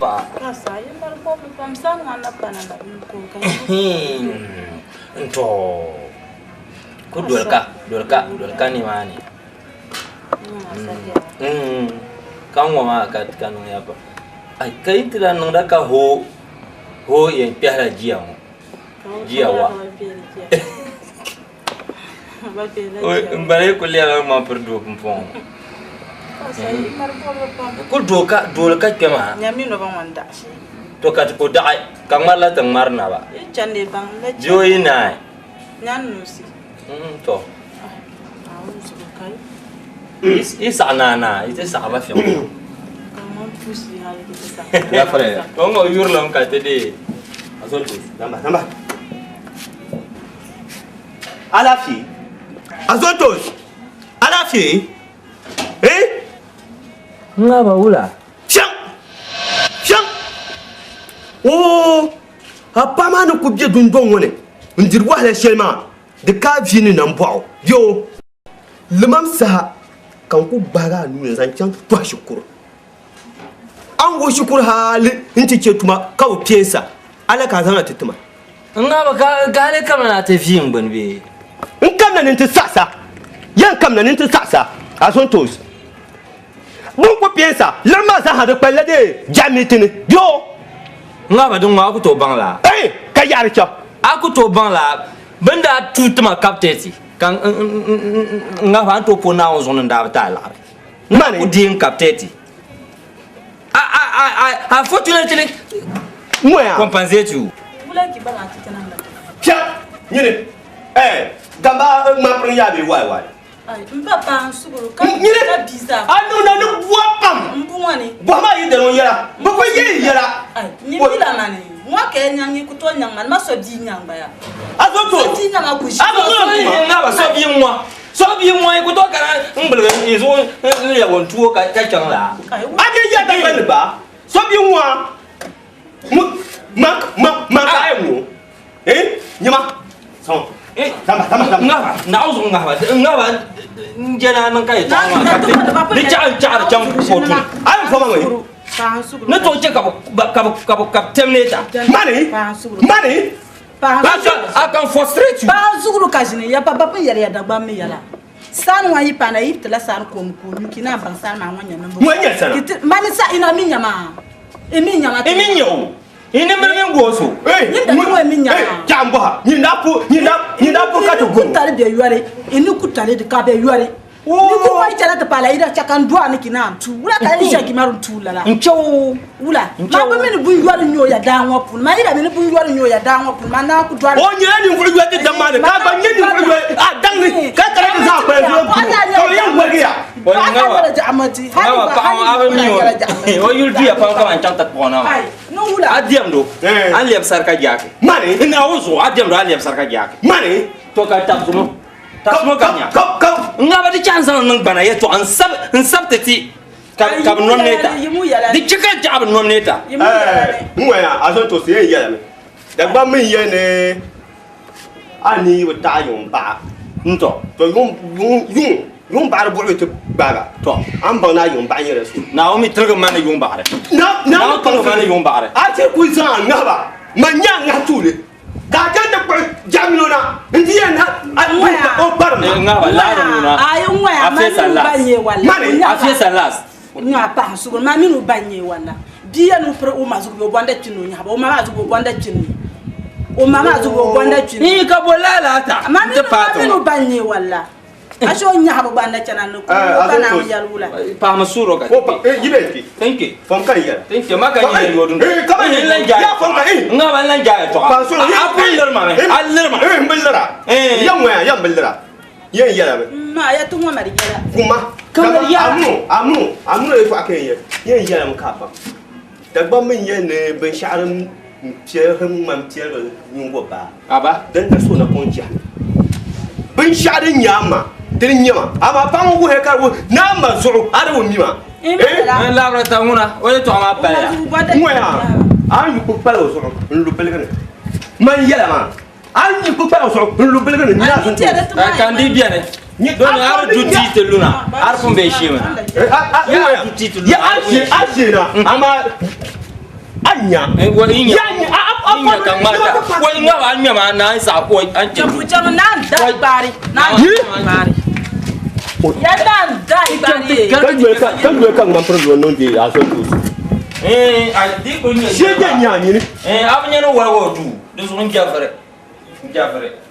Pa. Kasa, yung marpo mo pang saan nga na pananap ko Ento. Ku dulka ni mani. Kamu ma kat kanu ya pa. Ai kai tira nang da ka ho yang piara jiang. Jiawa. Oi, mbale kuliah ma perdu pumpong. Ku dulka kema. Nyami no bang wanda. To kat ko da kamar la tang marna ba. Chande bang la. Joyi na. Nyan nusi. To. Isa nana, itu sama film. Kamu pusi hal kita. Ya frère. Kamu yurlam kate de. Azol tu. Namba. Alafi. Azotos. Alafi. Ngaba ula. Fiang. Oh. Apa mana ku biye dundon wone. Ndir wahla shelma. De ka vini nan bawo. Yo. Lemam sa kan ku baga nu zan can to shukuru. An go shukuru hali inti ce tuma ka o piensa. Ala ka zan atituma. Ngaba ka le kamana ta fiyin banbe. In kam na ninti sasa. Yan kam na ninti sasa. Ason tos. Mun ku piensa. Lemma sa ha de pelle de jamitini. Yo. Ngaba dun ma ku to bangla. Ka yar cha. Aku to bangla banda tutuma kapteti. Kan ngaba to po na ozon nda ta la. Mane Ku din kapteti. Fortunately moya. compensate you. Bula ki bala kitana la. Pia. Nyine. Gamba ma prin ya bi wai. Ai, papa suguru ka Nyine. ka biza. Anu na no wapam. Mbuwani. Bama yi de no yera. Bo ko yi yera. Ai, ni bila mani. Mwa ke nyangi kuto nyang ma so di nyang ba ya. Azoto. Di nyang akushi. Ngaba so bi moi. So bi moi ku to kana mbulga izo le won tuo ka changla. Ade ya da ban ba. So bi nwa. Ma ka emu. Nyama. Son. Tama. Ngaba na ozon ngaba njana nan kai ta ma. Ni cha chang ko tu. Ai fama mai. Na to je ka temneta. Money. I can frustrate you. Ba suguru kajine ya papa pa yare ya dagba me yala. San wa yi pana yi tela san ko mu kina ban san ma wanya nan ba. Wanya sana. Mani sa ina minya ma. Eminya. Ini mereka goso. Jamba. Ni napu ka to go. Kutale be yuare. Ini kutale de ka be yuare. Ni ko mai chala ta pala ida chakan dua ni kina tu. Ula ka ni shaki maru tu lala. Ncho. Ula. Ma ba mini bu yuare nyo ya danwa pun. Ma ida mini bu yuare nyo ya danwa pun. Ma na ku dua. O nyɛ ni furu yɛ da ma ne ka ba nyɛ ni furu yɛ a dang ni ka kare ni za ko yɛ ko yɛ ko ya Boy ngawa. Ngawa pa awe mi o. O yul dia pa ka chang tat pona. No ula. Adiam do. An liab sarka jake. Mane. Ina ozo adiam do an liab sarka jake. Mane. To ka tapsuno. Tapsuno kanya. Kap. Ngaba di chance nang bana yeto an sabtati. Ka nomneta. Di chika jab nomneta. Ngwa aso to se yɛ me. Da ba mi yɛ ne ani wo ta yong ba. Nto. To yung ba bo te ba to an ba na yung ba yɛ su. Naomi trga mana yung bare. Na trga mana yung bare. A ce ku zan ngaba. Manya ngatule. Ka ta da ko jamino na. Ndi ya na o bar na. Ngaba la na. Ayo ngwa ma banye wala. Mane afesa last. Nga pa sugur ma minu banye wala. Biya no pro o ma zugo bonda chinu nya ba o ma zugo bonda chinu. O mama zugo bonda chinu. Ni ka bolala ta. Ma minu banye wala. Asho nya ba bonda chana no ko ba na yalula. Pa masuro ka. O pa yibe ki. Thank you. Fam kan yɛ. Thank you. Maka ni yodun. Ka ba ni lan ja. Ya fam ka nga ba lan ja to. Pa so ya apel ma me. Aller ma. Mbelra. Ya ngwa ya mbelra. Yen yɛla me. Ma ya tungwa mari yɛla. Kuma. Amu e fa kan yɛ. Yen yɛla me ka fa. Da gba min yɛ ne ben sha'arin fiye hin man fiye yin go ba. Aba. Dan da so na konja. Ben sha'arin nyama. Tin nyama. Ama pan wo he ka wo na ma zuru ada wo mima. Labra ta nguna. Wala to ama pala. Ngwa. An yu ko pala wo zuru. Lu pele kan. Man yɛla ma. An yu ko pala wo zuru. Lu pele kan. Nya sun. Kan di bien. Ni don ar duti te luna. Ar fon be shima. Ya duti te luna. Ya ashe na. Ama nya wa inya inya kan mata wa inya wa nya ma na sa ko an je Jamu jamu nan da bari. Nan bari. Ya nan da bari. kan duwe kan man pro non di a so tu a di ko nya shege nya ni abnya no wa wo du do so jafare